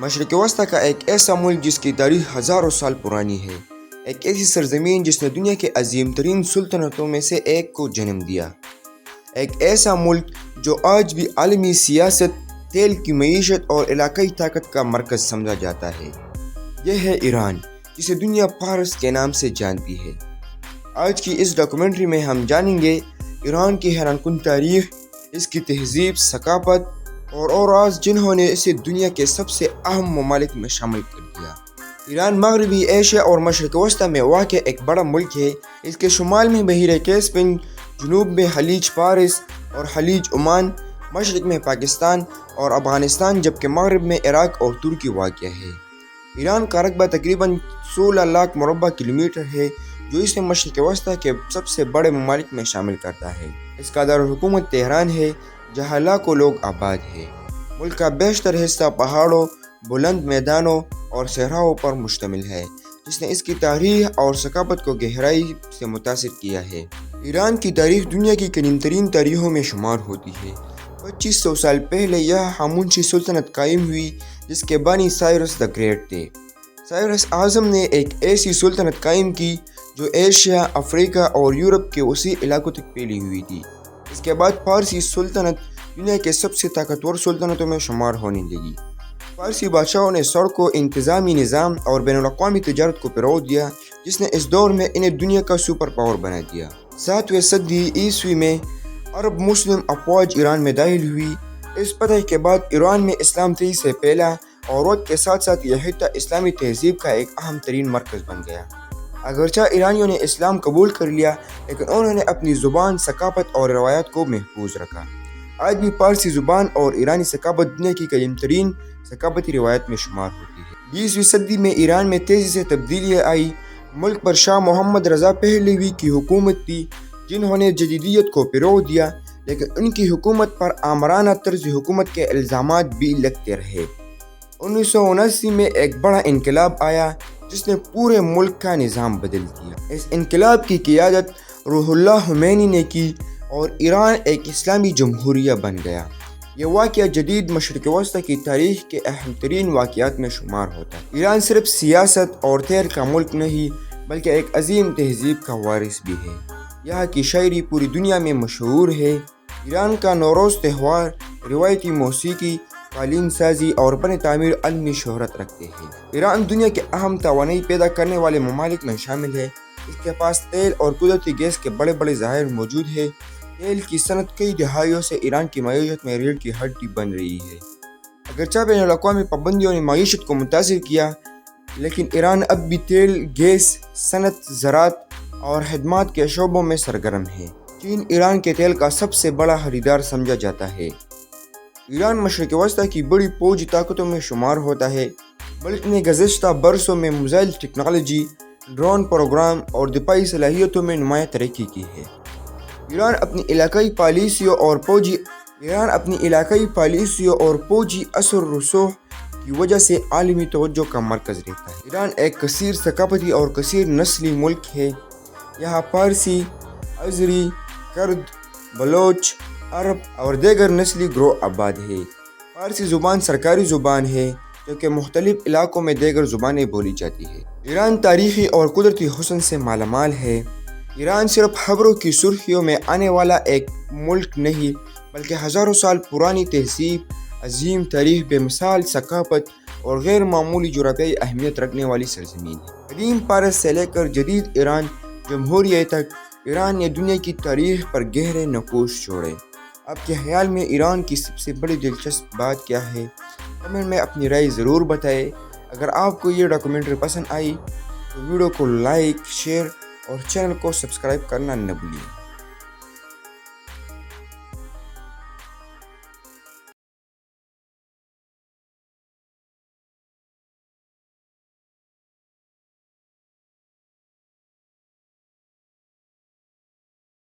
مشرق وسطی کا ایک ایسا ملک جس کی تاریخ ہزاروں سال پرانی ہے، ایک ایسی سرزمین جس نے دنیا کے عظیم ترین سلطنتوں میں سے ایک کو جنم دیا، ایک ایسا ملک جو آج بھی عالمی سیاست، تیل کی معیشت اور علاقائی طاقت کا مرکز سمجھا جاتا ہے۔ یہ ہے ایران، جسے دنیا فارس کے نام سے جانتی ہے۔ آج کی اس ڈاکومنٹری میں ہم جانیں گے ایران کی حیران کن تاریخ، اس کی تہذیب، ثقافت اور راز جنہوں نے اسے دنیا کے سب سے اہم ممالک میں شامل کر دیا۔ ایران مغربی ایشیا اور مشرق وسطی میں واقع ایک بڑا ملک ہے۔ اس کے شمال میں بحیرہ کیسپیئن، جنوب میں خلیج فارس اور خلیج عمان، مشرق میں پاکستان اور افغانستان، جبکہ مغرب میں عراق اور ترکی واقع ہے۔ ایران کا رقبہ تقریباً 16 لاکھ مربع کلومیٹر ہے، جو اسے مشرق وسطی کے سب سے بڑے ممالک میں شامل کرتا ہے۔ اس کا دارالحکومت تہران ہے، جہاں لاکھوں لوگ آباد ہیں۔ ملک کا بیشتر حصہ پہاڑوں، بلند میدانوں اور صحراؤں پر مشتمل ہے، جس نے اس کی تاریخ اور ثقافت کو گہرائی سے متاثر کیا ہے۔ ایران کی تاریخ دنیا کی قدیم ترین تاریخوں میں شمار ہوتی ہے۔ 2500 سال پہلے یہاں ہخامنشی سلطنت قائم ہوئی، جس کے بانی سائرس دی گریٹ تھے۔ سائرس اعظم نے ایک ایسی سلطنت قائم کی جو ایشیا، افریقہ اور یورپ کے وسیع علاقوں تک پھیلی ہوئی تھی۔ اس کے بعد فارسی سلطنت دنیا کے سب سے طاقتور سلطنتوں میں شمار ہونے لگی۔ فارسی بادشاہوں نے سڑکوں، انتظامی نظام اور بین الاقوامی تجارت کو فروغ دیا، جس نے اس دور میں انہیں دنیا کا سپر پاور بنا دیا۔ 7ویں صدی عیسوی میں عرب مسلم افواج ایران میں داخل ہوئی۔ اس فتح کے بعد ایران میں اسلام تیزی سے پھیلا اور وقت کے ساتھ ساتھ یہ خطہ اسلامی تہذیب کا ایک اہم ترین مرکز بن گیا۔ اگرچہ ایرانیوں نے اسلام قبول کر لیا، لیکن انہوں نے اپنی زبان، ثقافت اور روایات کو محفوظ رکھا۔ آج بھی فارسی زبان اور ایرانی ثقافت دنیا کی قدیم ترین ثقافتی روایت میں شمار ہوتی ہے۔ 20ویں صدی میں ایران میں تیزی سے تبدیلیاں آئی۔ ملک پر شاہ محمد رضا پہلوی کی حکومت تھی، جنہوں نے جدیدیت کو فروغ دیا، لیکن ان کی حکومت پر آمرانہ طرز حکومت کے الزامات بھی لگتے رہے۔ 1979 میں ایک بڑا انقلاب آیا، جس نے پورے ملک کا نظام بدل دیا۔ اس انقلاب کی قیادت روح اللہ خمینی نے کی اور ایران ایک اسلامی جمہوریہ بن گیا۔ یہ واقعہ جدید مشرق وسطی کی تاریخ کے اہم ترین واقعات میں شمار ہوتا ہے۔ ایران صرف سیاست اور تیل کا ملک نہیں، بلکہ ایک عظیم تہذیب کا وارث بھی ہے۔ یہاں کی شاعری پوری دنیا میں مشہور ہے۔ ایران کا نوروز تہوار، روایتی موسیقی، قالین سازی اور فن تعمیر عالمی شہرت رکھتے ہیں۔ ایران دنیا کے اہم توانائی پیدا کرنے والے ممالک میں شامل ہے۔ اس کے پاس تیل اور قدرتی گیس کے بڑے بڑے ذخائر موجود ہیں۔ تیل کی صنعت کئی دہائیوں سے ایران کی معیشت میں ریڑھ کی ہڈی بن رہی ہے۔ اگرچہ بین الاقوامی پابندیوں نے معیشت کو متاثر کیا، لیکن ایران اب بھی تیل، گیس صنعت، زراعت اور خدمات کے شعبوں میں سرگرم ہے۔ چین ایران کے تیل کا سب سے بڑا خریدار سمجھا جاتا ہے۔ ایران مشرق وسطی کی بڑی فوجی طاقتوں میں شمار ہوتا ہے۔ ملک نے گزشتہ برسوں میں میزائل ٹیکنالوجی، ڈرون پروگرام اور دفاعی صلاحیتوں میں نمایاں ترقی کی ہے۔ ایران اپنی علاقائی پالیسیوں اور فوجی اثر و رسوخ کی وجہ سے عالمی توجہ کا مرکز رہتا ہے۔ ایران ایک کثیر ثقافتی اور کثیر نسلی ملک ہے۔ یہاں فارسی، ازری، کرد، بلوچ، عرب اور دیگر نسلی گروہ آباد ہے۔ فارسی زبان سرکاری زبان ہے، جبکہ مختلف علاقوں میں دیگر زبانیں بولی جاتی ہیں۔ ایران تاریخی اور قدرتی حسن سے مالا مال ہے۔ ایران صرف خبروں کی سرخیوں میں آنے والا ایک ملک نہیں، بلکہ ہزاروں سال پرانی تہذیب، عظیم تاریخ، بے مثال ثقافت اور غیر معمولی جغرافیائی اہمیت رکھنے والی سرزمین ہے۔ قدیم فارس سے لے کر جدید ایران جمہوریہ تک، ایران نے دنیا کی تاریخ پر گہرے نقوش چھوڑے۔ آپ کے خیال میں ایران کی سب سے بڑی دلچسپ بات کیا ہے؟ کمنٹ میں اپنی رائے ضرور بتائیں۔ اگر آپ کو یہ ڈاکومنٹری پسند آئی تو ویڈیو کو لائک، شیئر اور چینل کو سبسکرائب کرنا نہ بھولیں۔